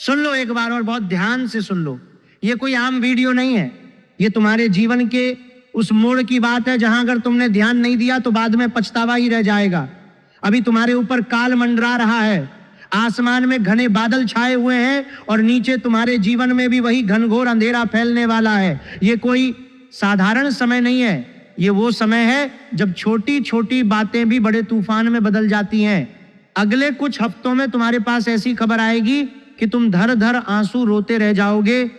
सुन लो एक बार और बहुत ध्यान से सुन लो। ये कोई आम वीडियो नहीं है, ये तुम्हारे जीवन के उस मोड़ की बात है जहां अगर तुमने ध्यान नहीं दिया तो बाद में पछतावा ही रह जाएगा। अभी तुम्हारे ऊपर काल मंडरा रहा है, आसमान में घने बादल छाए हुए हैं और नीचे तुम्हारे जीवन में भी वही घनघोर अंधेरा फैलने वाला है। ये कोई साधारण समय नहीं है, ये वो समय है जब छोटी छोटी बातें भी बड़े तूफान में बदल जाती हैं। अगले कुछ हफ्तों में तुम्हारे पास ऐसी खबर आएगी कि तुम धर धर आंसू रोते रह जाओगे,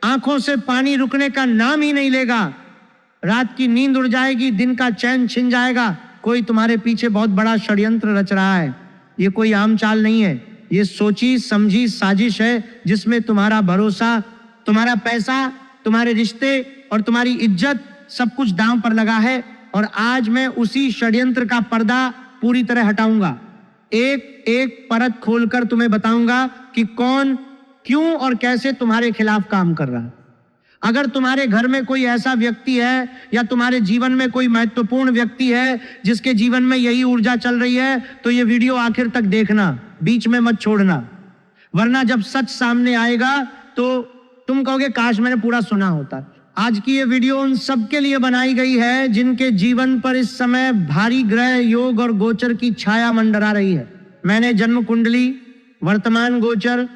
आंखों से पानी रुकने का नाम ही नहीं लेगा। रात की नींद उड़ जाएगी, दिन का चैन छिन जाएगा। कोई तुम्हारे पीछे बहुत बड़ा षड्यंत्र रच रहा है। ये कोई आम चाल नहीं है, ये सोची समझी साजिश है जिसमें तुम्हारा भरोसा, तुम्हारा पैसा, तुम्हारे रिश्ते और तुम्हारी इज्जत सब कुछ दांव पर लगा है। और आज मैं उसी षड्यंत्र का पर्दा पूरी तरह हटाऊंगा। एक एक परत खोलकर तुम्हें बताऊंगा कि कौन, क्यों और कैसे तुम्हारे खिलाफ काम कर रहा है। अगर तुम्हारे घर में कोई ऐसा व्यक्ति है या तुम्हारे जीवन में कोई महत्वपूर्ण व्यक्ति है जिसके जीवन में यही ऊर्जा चल रही है तो ये वीडियो आखिर तक देखना, बीच में मत छोड़ना, वरना जब सच सामने आएगा तो तुम कहोगे काश मैंने पूरा सुना होता। आज की ये वीडियो उन सबके लिए बनाई गई है जिनके जीवन पर इस समय भारी ग्रह योग और गोचर की छाया मंडरा रही है। मैंने जन्म कुंडली, वर्तमान गोचर,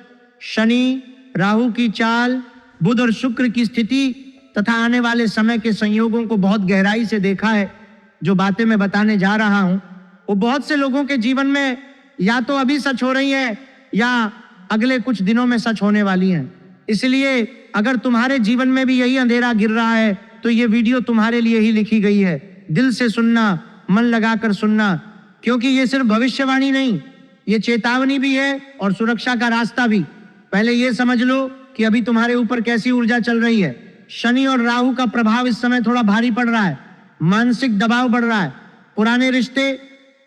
शनि राहु की चाल, बुध और शुक्र की स्थिति तथा आने वाले समय के संयोगों को बहुत गहराई से देखा है। जो बातें मैं बताने जा रहा हूं वो बहुत से लोगों के जीवन में या तो अभी सच हो रही है या अगले कुछ दिनों में सच होने वाली हैं। इसलिए अगर तुम्हारे जीवन में भी यही अंधेरा गिर रहा है तो ये वीडियो तुम्हारे लिए ही लिखी गई है। दिल से सुनना, मन लगाकर सुनना, क्योंकि ये सिर्फ भविष्यवाणी नहीं, ये चेतावनी भी है और सुरक्षा का रास्ता भी। पहले ये समझ लो कि अभी तुम्हारे ऊपर कैसी ऊर्जा चल रही है। शनि और राहु का प्रभाव इस समय थोड़ा भारी पड़ रहा है, मानसिक दबाव बढ़ रहा है, पुराने रिश्ते,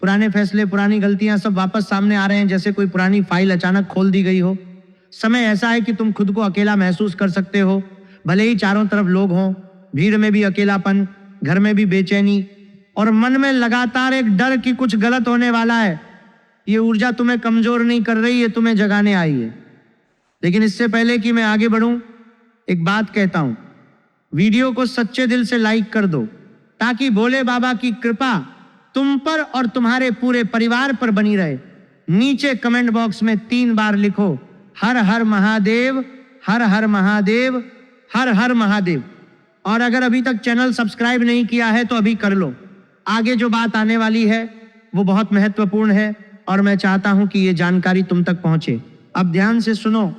पुराने फैसले, पुरानी गलतियां सब वापस सामने आ रहे हैं, जैसे कोई पुरानी फाइल अचानक खोल दी गई हो। समय ऐसा है कि तुम खुद को अकेला महसूस कर सकते हो, भले ही चारों तरफ लोग हों, भीड़ में भी अकेलापन, घर में भी बेचैनी और मन में लगातार एक डर कि कुछ गलत होने वाला है। ये ऊर्जा तुम्हें कमजोर नहीं कर रही है, तुम्हें जगाने आई है। लेकिन इससे पहले कि मैं आगे बढ़ूं, एक बात कहता हूं, वीडियो को सच्चे दिल से लाइक कर दो ताकि भोले बाबा की कृपा तुम पर और तुम्हारे पूरे परिवार पर बनी रहे। नीचे कमेंट बॉक्स में 3 बार लिखो हर हर महादेव, हर हर महादेव, हर हर महादेव। और अगर अभी तक चैनल सब्सक्राइब नहीं किया है तो अभी कर लो। आगे जो बात आने वाली है वो बहुत महत्वपूर्ण है और मैं चाहता हूं कि ये जानकारी तुम तक पहुंचे। अब ध्यान से सुनो,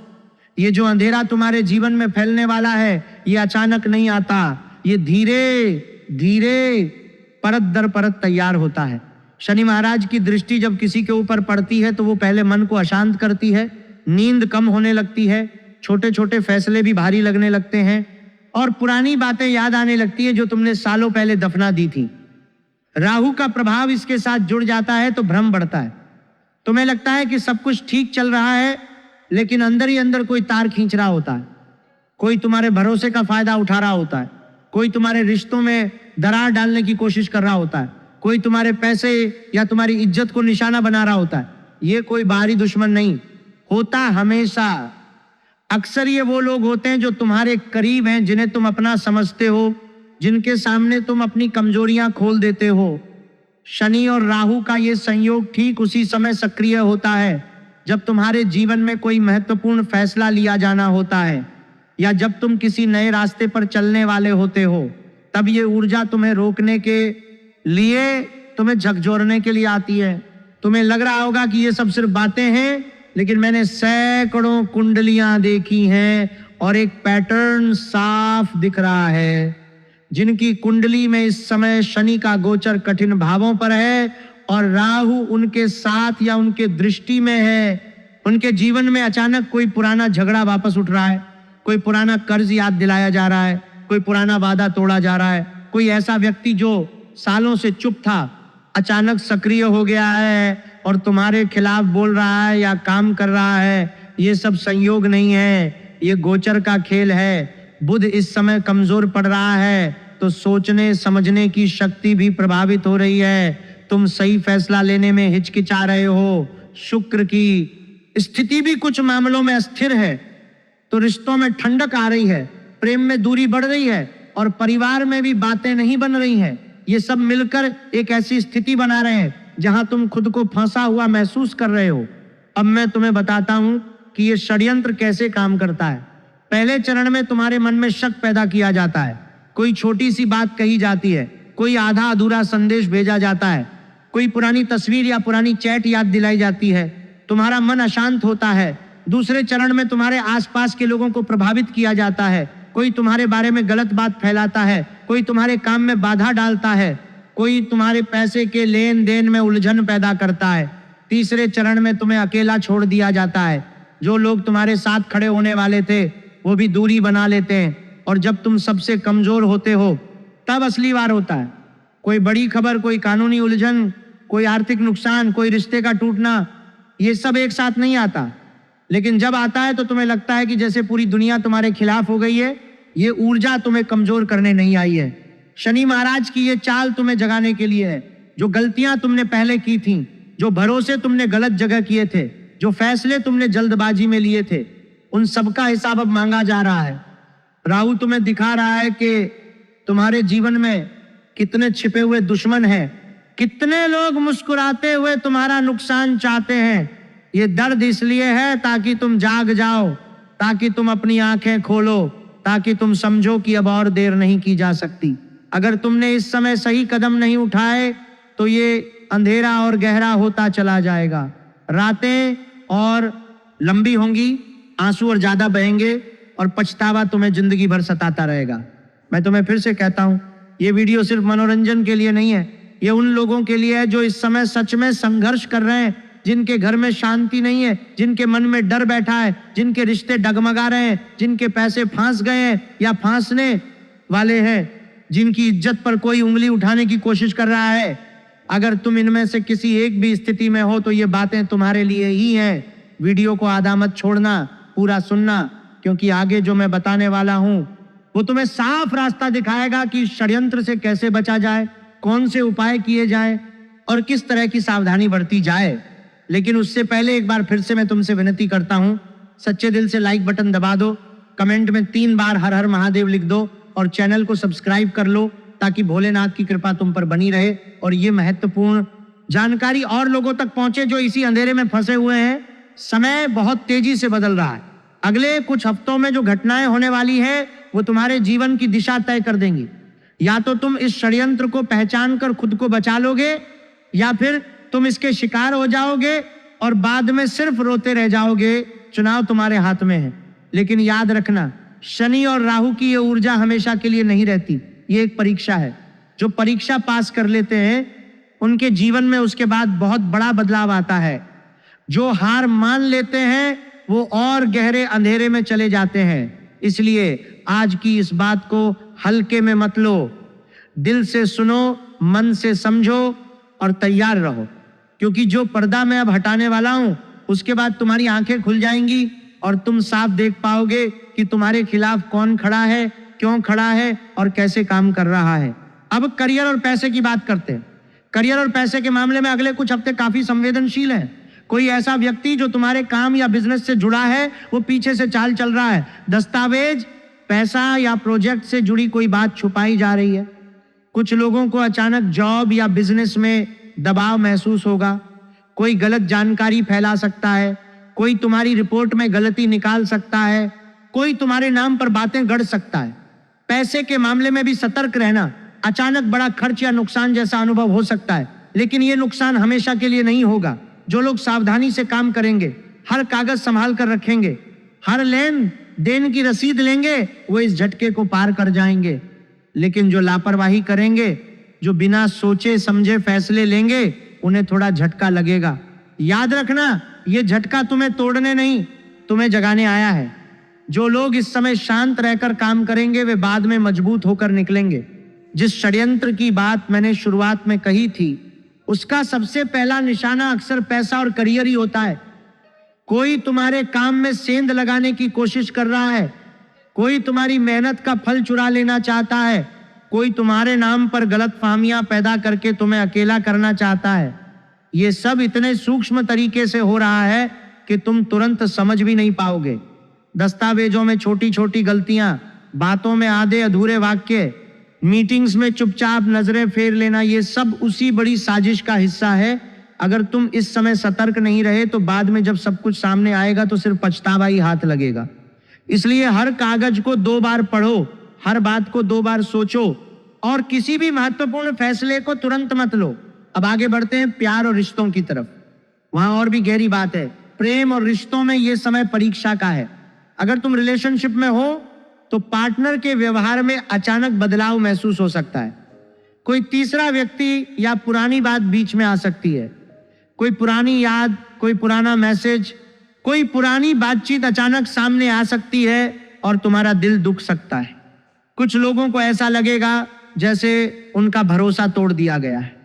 ये जो अंधेरा तुम्हारे जीवन में फैलने वाला है ये अचानक नहीं आता, ये धीरे धीरे परत दर परत तैयार होता है। शनि महाराज की दृष्टि जब किसी के ऊपर पड़ती है तो वो पहले मन को अशांत करती है, नींद कम होने लगती है, छोटे छोटे फैसले भी भारी लगने लगते हैं और पुरानी बातें याद आने लगती है जो तुमने सालों पहले दफना दी थी। राहु का प्रभाव इसके साथ जुड़ जाता है तो भ्रम बढ़ता है। तुम्हें लगता है कि सब कुछ ठीक चल रहा है लेकिन अंदर ही अंदर कोई तार खींच रहा होता है, कोई तुम्हारे भरोसे का फायदा उठा रहा होता है, कोई तुम्हारे रिश्तों में दरार डालने की कोशिश कर रहा होता है, कोई तुम्हारे पैसे या तुम्हारी इज्जत को निशाना बना रहा होता है। ये कोई बाहरी दुश्मन नहीं होता, हमेशा अक्सर ये वो लोग होते हैं जो तुम्हारे करीब हैं, जिन्हें तुम अपना समझते हो, जिनके सामने तुम अपनी कमजोरियां खोल देते हो। शनि और राहु का ये संयोग ठीक उसी समय सक्रिय होता है जब तुम्हारे जीवन में कोई महत्वपूर्ण फैसला लिया जाना होता है या जब तुम किसी नए रास्ते पर चलने वाले होते हो। तब ये ऊर्जा तुम्हें रोकने के लिए, तुम्हें झकझोरने के लिए आती है। तुम्हें लग रहा होगा कि ये सब सिर्फ बातें हैं, लेकिन मैंने सैकड़ों कुंडलियां देखी हैं और एक पैटर्न साफ दिख रहा है। जिनकी कुंडली में इस समय शनि का गोचर कठिन भावों पर है और राहु उनके साथ या उनके दृष्टि में है, उनके जीवन में अचानक कोई पुराना झगड़ा वापस उठ रहा है, कोई पुराना कर्ज याद दिलाया जा रहा है, कोई पुराना वादा तोड़ा जा रहा है, कोई ऐसा व्यक्ति जो सालों से चुप था अचानक सक्रिय हो गया है और तुम्हारे खिलाफ बोल रहा है या काम कर रहा है। ये सब संयोग नहीं है, ये गोचर का खेल है। बुध इस समय कमजोर पड़ रहा है तो सोचने समझने की शक्ति भी प्रभावित हो रही है। तुम सही फैसला लेने में हिचकिचा रहे हो। शुक्र की स्थिति भी कुछ मामलों में अस्थिर है, तो रिश्तों में ठंडक आ रही है, प्रेम में दूरी बढ़ रही है और परिवार में भी बातें नहीं बन रही हैं। ये सब मिलकर एक ऐसी स्थिति बना रहे हैं जहां तुम खुद को फंसा हुआ महसूस कर रहे हो। अब मैं तुम्हें बताता हूं कि ये षड्यंत्र कैसे काम करता है। पहले चरण में तुम्हारे मन में शक पैदा किया जाता है, कोई छोटी सी बात कही जाती है, कोई आधा अधूरा संदेश भेजा जाता है, कोई पुरानी तस्वीर या पुरानी चैट याद दिलाई जाती है, तुम्हारा मन अशांत होता है। दूसरे चरण में तुम्हारे आसपास के लोगों को प्रभावित किया जाता है, कोई तुम्हारे बारे में गलत बात फैलाता है, कोई तुम्हारे काम में बाधा डालता है, कोई तुम्हारे पैसे के लेन देन में उलझन पैदा करता है। तीसरे चरण में तुम्हें अकेला छोड़ दिया जाता है, जो लोग तुम्हारे साथ खड़े होने वाले थे वो भी दूरी बना लेते हैं, और जब तुम सबसे कमजोर होते हो तब असली वार होता है। कोई बड़ी खबर, कोई कानूनी उलझन, कोई आर्थिक नुकसान, कोई रिश्ते का टूटना, ये सब एक साथ नहीं आता, लेकिन जब आता है तो तुम्हें लगता है कि जैसे पूरी दुनिया तुम्हारे खिलाफ हो गई है। ये ऊर्जा तुम्हें कमजोर करने नहीं आई है। शनि महाराज की ये चाल तुम्हें जगाने के लिए है। जो गलतियां तुमने पहले की थी, जो भरोसे तुमने गलत जगह किए थे, जो फैसले तुमने जल्दबाजी में लिए थे, उन सबका हिसाब अब मांगा जा रहा है। राहु तुम्हें दिखा रहा है कि तुम्हारे जीवन में कितने छिपे हुए दुश्मन हैं, कितने लोग मुस्कुराते हुए तुम्हारा नुकसान चाहते हैं। ये दर्द इसलिए है ताकि तुम जाग जाओ, ताकि तुम अपनी आंखें खोलो, ताकि तुम समझो कि अब और देर नहीं की जा सकती। अगर तुमने इस समय सही कदम नहीं उठाए तो ये अंधेरा और गहरा होता चला जाएगा। रातें और लंबी होंगी, आंसू और ज्यादा बहेंगे और पछतावा तुम्हें जिंदगी भर सताता रहेगा। मैं तुम्हें फिर से कहता हूं, ये वीडियो सिर्फ मनोरंजन के लिए नहीं है, ये उन लोगों के लिए है जो इस समय सच में संघर्ष कर रहे हैं, जिनके घर में शांति नहीं है, जिनके मन में डर बैठा है, जिनके रिश्ते डगमगा रहे हैं, जिनके पैसे फांस गए हैं या फांसने वाले हैं, जिनकी इज्जत पर कोई उंगली उठाने की कोशिश कर रहा है। अगर तुम इनमें से किसी एक भी स्थिति में हो तो ये बातें तुम्हारे लिए ही हैं। वीडियो को आधा मत छोड़ना, पूरा सुनना, क्योंकि आगे जो मैं बताने वाला हूं वो तुम्हें साफ रास्ता दिखाएगा कि षड्यंत्र से कैसे बचा जाए, कौन से उपाय किए जाए और किस तरह की सावधानी बरती जाए। लेकिन उससे पहले एक बार फिर से मैं तुमसे विनती करता हूं, सच्चे दिल से लाइक बटन दबा दो, कमेंट में 3 बार हर हर महादेव लिख दो और चैनल को सब्सक्राइब कर लो, ताकि भोलेनाथ की कृपा तुम पर बनी रहे और ये महत्वपूर्ण जानकारी और लोगों तक पहुंचे जो इसी अंधेरे में फंसे हुए हैं। समय बहुत तेजी से बदल रहा है। अगले कुछ हफ्तों में जो घटनाएं होने वाली है वो तुम्हारे जीवन की दिशा तय कर देंगी। या तो तुम इस षड्यंत्र को पहचान कर खुद को बचा लोगे, या फिर तुम इसके शिकार हो जाओगे और बाद में सिर्फ रोते रह जाओगे। चुनाव तुम्हारे हाथ में है, लेकिन याद रखना, शनि और राहु की ये ऊर्जा हमेशा के लिए नहीं रहती। ये एक परीक्षा है। जो परीक्षा पास कर लेते हैं उनके जीवन में उसके बाद बहुत बड़ा बदलाव आता है। जो हार मान लेते हैं वो और गहरे अंधेरे में चले जाते हैं। इसलिए आज की इस बात को हल्के में मत लो, दिल से सुनो, मन से समझो और तैयार रहो, क्योंकि जो पर्दा मैं अब हटाने वाला हूं उसके बाद तुम्हारी आंखें खुल जाएंगी और तुम साफ देख पाओगे कि तुम्हारे खिलाफ कौन खड़ा है, क्यों खड़ा है और कैसे काम कर रहा है। अब करियर और पैसे की बात करते हैं। करियर और पैसे के मामले में अगले कुछ हफ्ते काफी संवेदनशील हैं। कोई ऐसा व्यक्ति जो तुम्हारे काम या बिजनेस से जुड़ा है वो पीछे से चाल चल रहा है। दस्तावेज, पैसा या प्रोजेक्ट से जुड़ी कोई बात छुपाई जा रही है। कुछ लोगों को अचानक जॉब या बिजनेस में दबाव महसूस होगा। कोई गलत जानकारी फैला सकता है, कोई तुम्हारी रिपोर्ट में गलती निकाल सकता है, कोई तुम्हारे नाम पर बातें गढ़ सकता है। पैसे के मामले में भी सतर्क रहना। अचानक बड़ा खर्च या नुकसान जैसा अनुभव हो सकता है, लेकिन ये नुकसान हमेशा के लिए नहीं होगा। जो लोग सावधानी से काम करेंगे, हर कागज संभाल कर रखेंगे, हर लेन देन की रसीद लेंगे, वो इस झटके को पार कर जाएंगे। लेकिन जो लापरवाही करेंगे, जो बिना सोचे समझे फैसले लेंगे, उन्हें थोड़ा झटका लगेगा। याद रखना, ये झटका तुम्हें तोड़ने नहीं, तुम्हें जगाने आया है। जो लोग इस समय शांत रहकर काम करेंगे वे बाद में मजबूत होकर निकलेंगे। जिस षड्यंत्र की बात मैंने शुरुआत में कही थी, उसका सबसे पहला निशाना अक्सर पैसा और करियर ही होता है। कोई तुम्हारे काम में सेंध लगाने की कोशिश कर रहा है, कोई तुम्हारी मेहनत का फल चुरा लेना चाहता है, कोई तुम्हारे नाम पर गलतफहमियां पैदा करके तुम्हें अकेला करना चाहता है। ये सब इतने सूक्ष्म तरीके से हो रहा है कि तुम तुरंत समझ भी नहीं पाओगे। दस्तावेजों में छोटी छोटी गलतियां, बातों में आधे अधूरे वाक्य, मीटिंग्स में चुपचाप नजरें फेर लेना, ये सब उसी बड़ी साजिश का हिस्सा है। अगर तुम इस समय सतर्क नहीं रहे तो बाद में जब सब कुछ सामने आएगा तो सिर्फ पछतावा ही हाथ लगेगा। इसलिए हर कागज को 2 बार पढ़ो, हर बात को 2 बार सोचो और किसी भी महत्वपूर्ण फैसले को तुरंत मत लो। अब आगे बढ़ते हैं प्यार और रिश्तों की तरफ। वहां और भी गहरी बात है। प्रेम और रिश्तों में यह समय परीक्षा का है। अगर तुम रिलेशनशिप में हो तो पार्टनर के व्यवहार में अचानक बदलाव महसूस हो सकता है। कोई तीसरा व्यक्ति या पुरानी बात बीच में आ सकती है। कोई पुरानी याद, कोई पुराना मैसेज, कोई पुरानी बातचीत अचानक सामने आ सकती है और तुम्हारा दिल दुख सकता है। कुछ लोगों को ऐसा लगेगा जैसे उनका भरोसा तोड़ दिया गया है।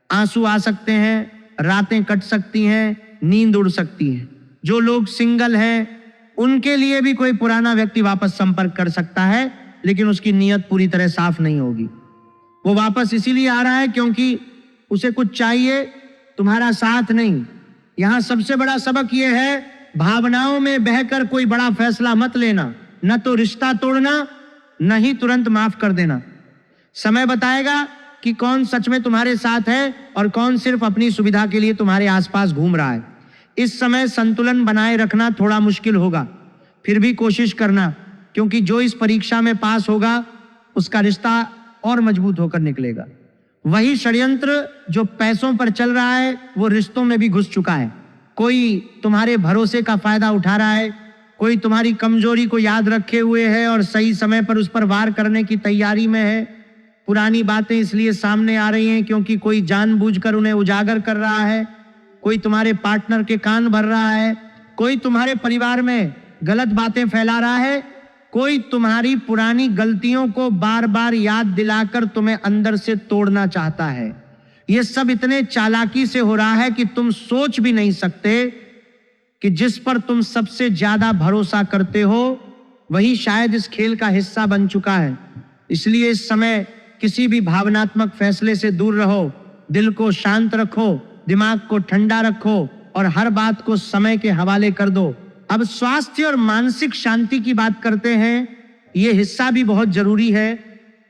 आंसू आ सकते हैं, रातें कट सकती हैं, नींद उड़ सकती है। जो लोग सिंगल हैं उनके लिए भी कोई पुराना व्यक्ति वापस संपर्क कर सकता है, लेकिन उसकी नीयत पूरी तरह साफ नहीं होगी। वो वापस इसीलिए आ रहा है क्योंकि उसे कुछ चाहिए, तुम्हारा साथ नहीं। यहां सबसे बड़ा सबक यह है, भावनाओं में बहकर कोई बड़ा फैसला मत लेना। न तो रिश्ता तोड़ना, न ही तुरंत माफ कर देना। समय बताएगा कि कौन सच में तुम्हारे साथ है और कौन सिर्फ अपनी सुविधा के लिए तुम्हारे आसपास घूम रहा है। इस समय संतुलन बनाए रखना थोड़ा मुश्किल होगा, फिर भी कोशिश करना, क्योंकि जो इस परीक्षा में पास होगा उसका रिश्ता और मजबूत होकर निकलेगा। वही षड्यंत्र जो पैसों पर चल रहा है वो रिश्तों में भी घुस चुका है। कोई तुम्हारे भरोसे का फायदा उठा रहा है, कोई तुम्हारी कमजोरी को याद रखे हुए है और सही समय पर उस पर वार करने की तैयारी में है। पुरानी बातें इसलिए सामने आ रही हैं क्योंकि कोई जानबूझकर उन्हें उजागर कर रहा है। कोई तुम्हारे पार्टनर के कान भर रहा है, कोई तुम्हारे परिवार में गलत बातें फैला रहा है, कोई तुम्हारी पुरानी गलतियों को बार बार याद दिलाकर तुम्हें अंदर से तोड़ना चाहता है। यह सब इतने चालाकी से हो रहा है कि तुम सोच भी नहीं सकते कि जिस पर तुम सबसे ज्यादा भरोसा करते हो वही शायद इस खेल का हिस्सा बन चुका है। इसलिए इस समय किसी भी भावनात्मक फैसले से दूर रहो। दिल को शांत रखो, दिमाग को ठंडा रखो और हर बात को समय के हवाले कर दो। अब स्वास्थ्य और मानसिक शांति की बात करते हैं। यह हिस्सा भी बहुत जरूरी है।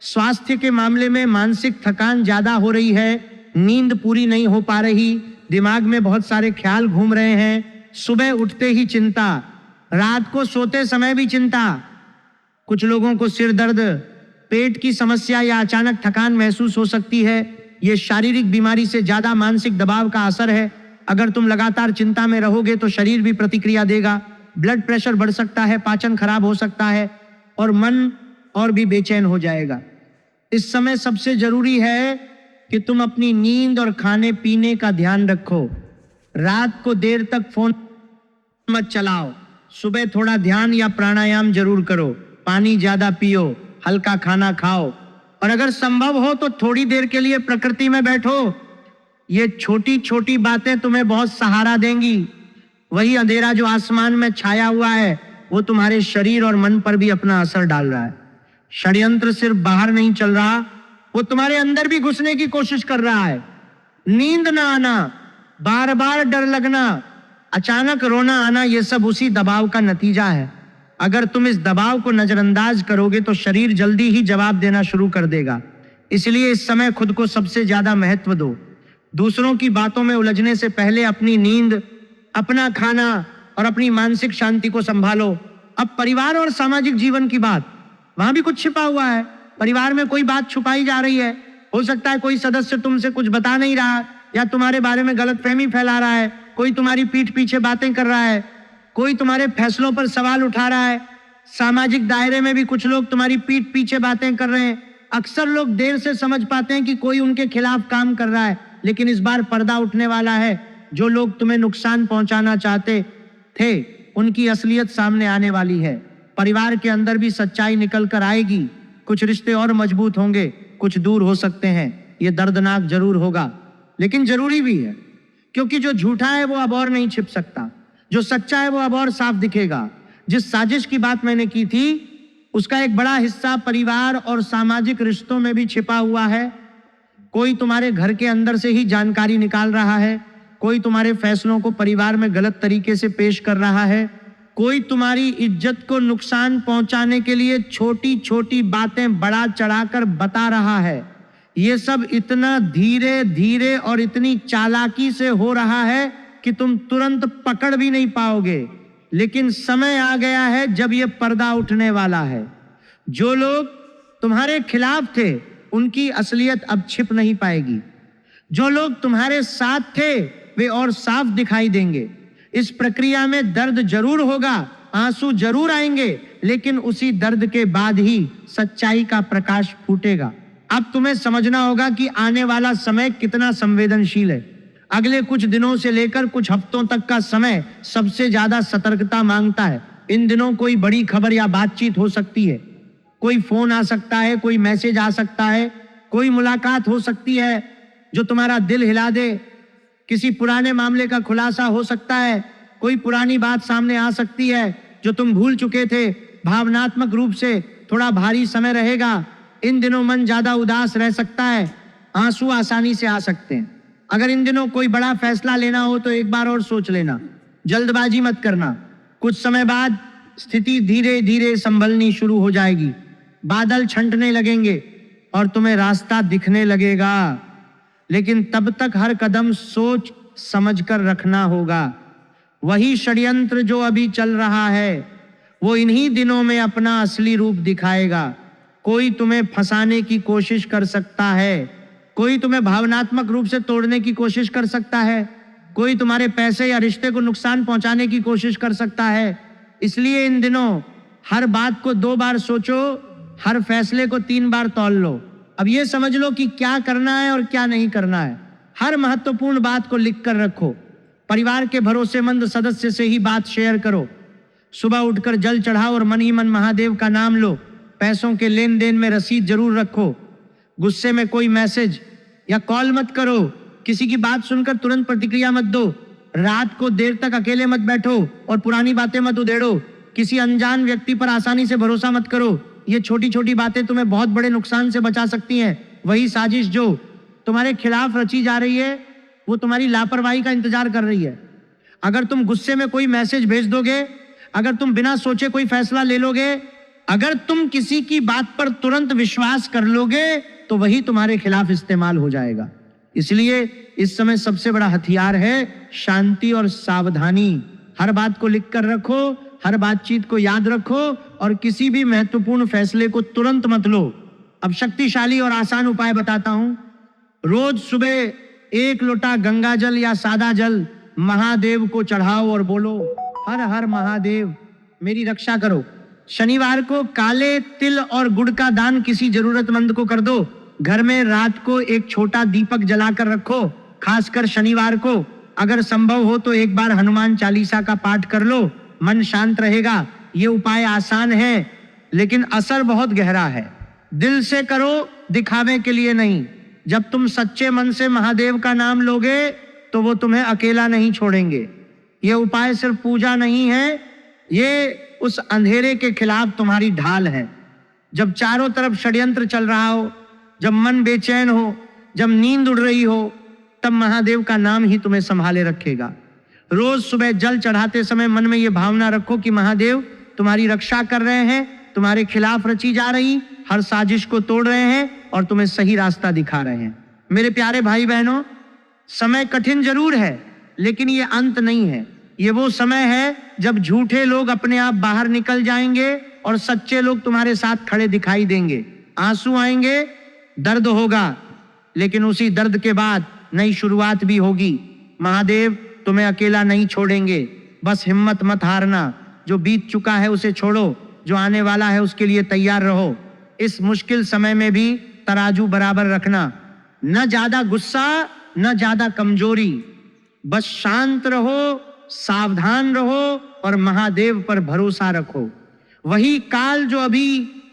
स्वास्थ्य के मामले में मानसिक थकान ज्यादा हो रही है, नींद पूरी नहीं हो पा रही, दिमाग में बहुत सारे ख्याल घूम रहे हैं, सुबह उठते ही चिंता, रात को सोते समय भी चिंता। कुछ लोगों को सिर दर्द, पेट की समस्या या अचानक थकान महसूस हो सकती है। यह शारीरिक बीमारी से ज्यादा मानसिक दबाव का असर है। अगर तुम लगातार चिंता में रहोगे तो शरीर भी प्रतिक्रिया देगा। ब्लड प्रेशर बढ़ सकता है, पाचन खराब हो सकता है और मन और भी बेचैन हो जाएगा। इस समय सबसे जरूरी है कि तुम अपनी नींद और खाने पीने का ध्यान रखो। रात को देर तक फोन मत चलाओ। सुबह थोड़ा ध्यान या प्राणायाम जरूर करो। पानी ज्यादा पियो, हल्का खाना खाओ और अगर संभव हो तो थोड़ी देर के लिए प्रकृति में बैठो। ये छोटी छोटी बातें तुम्हें बहुत सहारा देंगी। वही अंधेरा जो आसमान में छाया हुआ है वो तुम्हारे शरीर और मन पर भी अपना असर डाल रहा है। षड्यंत्र सिर्फ बाहर नहीं चल रहा, वो तुम्हारे अंदर भी घुसने की कोशिश कर रहा है। नींद ना आना, बार बार डर लगना, अचानक रोना आना, ये सब उसी दबाव का नतीजा है। अगर तुम इस दबाव को नजरअंदाज करोगे तो शरीर जल्दी ही जवाब देना शुरू कर देगा। इसलिए इस समय खुद को सबसे ज्यादा महत्व दो। दूसरों की बातों में उलझने से पहले अपनी नींद, अपना खाना और अपनी मानसिक शांति को संभालो। अब परिवार और सामाजिक जीवन की बात, वहां भी कुछ छिपा हुआ है। परिवार में कोई बात छुपाई जा रही है। हो सकता है कोई सदस्य तुमसे कुछ बता नहीं रहा या तुम्हारे बारे में गलतफहमी फैला रहा है। कोई तुम्हारी पीठ पीछे बातें कर रहा है, कोई तुम्हारे फैसलों पर सवाल उठा रहा है। सामाजिक दायरे में भी कुछ लोग तुम्हारी पीठ पीछे बातें कर रहे हैं। अक्सर लोग देर से समझ पाते हैं कि कोई उनके खिलाफ काम कर रहा है, लेकिन इस बार पर्दा उठने वाला है। जो लोग तुम्हें नुकसान पहुंचाना चाहते थे उनकी असलियत सामने आने वाली है। परिवार के अंदर भी सच्चाई निकल कर आएगी। कुछ रिश्ते और मजबूत होंगे, कुछ दूर हो सकते हैं। ये दर्दनाक जरूर होगा लेकिन जरूरी भी है, क्योंकि जो झूठा है वो अब और नहीं छिप सकता, जो सच्चा है वो अब और साफ दिखेगा। जिस साजिश की बात मैंने की थी उसका एक बड़ा हिस्सा परिवार और सामाजिक रिश्तों में भी छिपा हुआ है। कोई तुम्हारे घर के अंदर से ही जानकारी निकाल रहा है। कोई तुम्हारे फैसलों को परिवार में गलत तरीके से पेश कर रहा है, कोई तुम्हारी इज्जत को नुकसान पहुंचाने के लिए छोटी छोटी बातें बढ़ा चढ़ाकर बता रहा है। ये सब इतना धीरे धीरे और इतनी चालाकी से हो रहा है कि तुम तुरंत पकड़ भी नहीं पाओगे। लेकिन समय आ गया है जब ये पर्दा उठने वाला है। जो लोग तुम्हारे खिलाफ थे उनकी असलियत अब छिप नहीं पाएगी। जो लोग तुम्हारे साथ थे वे और साफ दिखाई देंगे। इस प्रक्रिया में दर्द जरूर होगा, आंसू जरूर आएंगे, लेकिन उसी दर्द के बाद ही सच्चाई का प्रकाश फूटेगा। अब तुम्हें समझना होगा कि आने वाला समय कितना संवेदनशील है। अगले कुछ दिनों से लेकर कुछ हफ्तों तक का समय सबसे ज्यादा सतर्कता मांगता है। इन दिनों कोई बड़ी खबर या बातचीत हो सकती है, कोई फोन आ सकता है, कोई मैसेज आ सकता है, कोई मुलाकात हो सकती है जो तुम्हारा दिल हिला दे, किसी पुराने मामले का खुलासा हो सकता है, कोई पुरानी बात सामने आ सकती है जो तुम भूल चुके थे। भावनात्मक रूप से थोड़ा भारी समय रहेगा। इन दिनों मन ज्यादा उदास रह सकता है, आंसू आसानी से आ सकते हैं। अगर इन दिनों कोई बड़ा फैसला लेना हो तो एक बार और सोच लेना, जल्दबाजी मत करना। कुछ समय बाद स्थिति धीरे धीरे संभलनी शुरू हो जाएगी, बादल छंटने लगेंगे और तुम्हें रास्ता दिखने लगेगा। लेकिन तब तक हर कदम सोच समझकर रखना होगा। वही षड्यंत्र जो अभी चल रहा है वो इन्हीं दिनों में अपना असली रूप दिखाएगा। कोई तुम्हें फंसाने की कोशिश कर सकता है, कोई तुम्हें भावनात्मक रूप से तोड़ने की कोशिश कर सकता है, कोई तुम्हारे पैसे या रिश्ते को नुकसान पहुंचाने की कोशिश कर सकता है। इसलिए इन दिनों हर बात को 2 बार सोचो, हर फैसले को 3 बार तौल लो। अब ये समझ लो कि क्या करना है और क्या नहीं करना है। हर महत्वपूर्ण बात को लिख कर रखो। परिवार के भरोसेमंद सदस्य से ही बात शेयर करो। सुबह उठकर जल चढ़ाओ और मन ही मन महादेव का नाम लो। पैसों के लेन देन में रसीद जरूर रखो। गुस्से में कोई मैसेज या कॉल मत करो। किसी की बात सुनकर तुरंत प्रतिक्रिया मत दो। रात को देर तक अकेले मत बैठो और पुरानी बातें मत उधेड़ो। किसी अनजान व्यक्ति पर आसानी से भरोसा मत करो। ये छोटी छोटी बातें तुम्हें बहुत बड़े नुकसान से बचा सकती हैं। वही साजिश जो तुम्हारे खिलाफ रची जा रही है वो तुम्हारी लापरवाही का इंतजार कर रही है। अगर तुम गुस्से में कोई मैसेज भेज दोगे, अगर तुम बिना सोचे कोई फैसला ले लोगे, अगर तुम किसी की बात पर तुरंत विश्वास कर लोगे तो वही तुम्हारे खिलाफ इस्तेमाल हो जाएगा। इसलिए इस समय सबसे बड़ा हथियार है शांति और सावधानी। हर बात को लिख कर रखो, हर बातचीत को याद रखो और किसी भी महत्वपूर्ण फैसले को तुरंत मत लो। अब शक्तिशाली और आसान उपाय बताता हूं। रोज सुबह 1 लोटा गंगा जल या सादा जल महादेव को चढ़ाओ और बोलो, हर हर महादेव मेरी रक्षा करो। शनिवार को काले तिल और गुड़ का दान किसी जरूरतमंद को कर दो। घर में रात को एक छोटा दीपक जलाकर रखो, खासकर शनिवार को। अगर संभव हो तो एक बार हनुमान चालीसा का पाठ कर लो, मन शांत रहेगा। ये उपाय आसान है लेकिन असर बहुत गहरा है। दिल से करो, दिखावे के लिए नहीं। जब तुम सच्चे मन से महादेव का नाम लोगे तो वो तुम्हें अकेला नहीं छोड़ेंगे। ये उपाय सिर्फ पूजा नहीं है, ये उस अंधेरे के खिलाफ तुम्हारी ढाल है। जब चारों तरफ षड्यंत्र चल रहा हो, जब मन बेचैन हो, जब नींद उड़ रही हो, तब महादेव का नाम ही तुम्हें संभाले रखेगा। रोज सुबह जल चढ़ाते समय मन में ये भावना रखो कि महादेव तुम्हारी रक्षा कर रहे हैं, तुम्हारे खिलाफ रची जा रही हर साजिश को तोड़ रहे हैं और तुम्हें सही रास्ता दिखा रहे हैं। मेरे प्यारे भाई बहनों, समय कठिन जरूर है लेकिन ये अंत नहीं है। ये वो समय है जब झूठे लोग अपने आप बाहर निकल जाएंगे और सच्चे लोग तुम्हारे साथ खड़े दिखाई देंगे। आंसू आएंगे, दर्द होगा, लेकिन उसी दर्द के बाद नई शुरुआत भी होगी। महादेव तुम्हें अकेला नहीं छोड़ेंगे। बस हिम्मत मत हारना। जो बीत चुका है उसे छोड़ो, जो आने वाला है उसके लिए तैयार रहो। इस मुश्किल समय में भी तराजू बराबर रखना, न ज्यादा गुस्सा न ज्यादा कमजोरी। बस शांत रहो, सावधान रहो और महादेव पर भरोसा रखो। वही काल जो अभी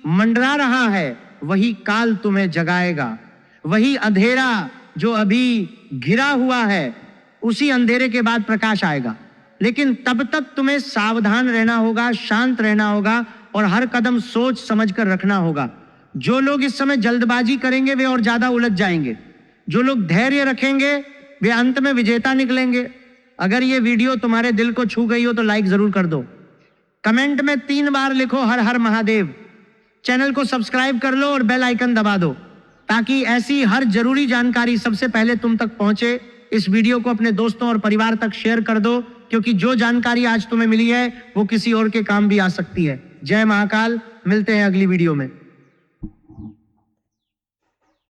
मंडरा रहा है वही काल तुम्हें जगाएगा। वही अंधेरा जो अभी घिरा हुआ है उसी अंधेरे के बाद प्रकाश आएगा। लेकिन तब तक तुम्हें सावधान रहना होगा, शांत रहना होगा और हर कदम सोच समझकर रखना होगा। जो लोग इस समय जल्दबाजी करेंगे वे और ज्यादा उलझ जाएंगे। जो लोग धैर्य रखेंगे वे अंत में विजेता निकलेंगे। अगर ये वीडियो तुम्हारे दिल को छू गई हो तो लाइक जरूर कर दो। कमेंट में 3 बार लिखो हर हर महादेव। चैनल को सब्सक्राइब कर लो और बेल आइकन दबा दो ताकि ऐसी हर जरूरी जानकारी सबसे पहले तुम तक पहुंचे। इस वीडियो को अपने दोस्तों और परिवार तक शेयर कर दो, क्योंकि जो जानकारी आज तुम्हें मिली है वो किसी और के काम भी आ सकती है। जय महाकाल, मिलते हैं अगली वीडियो में।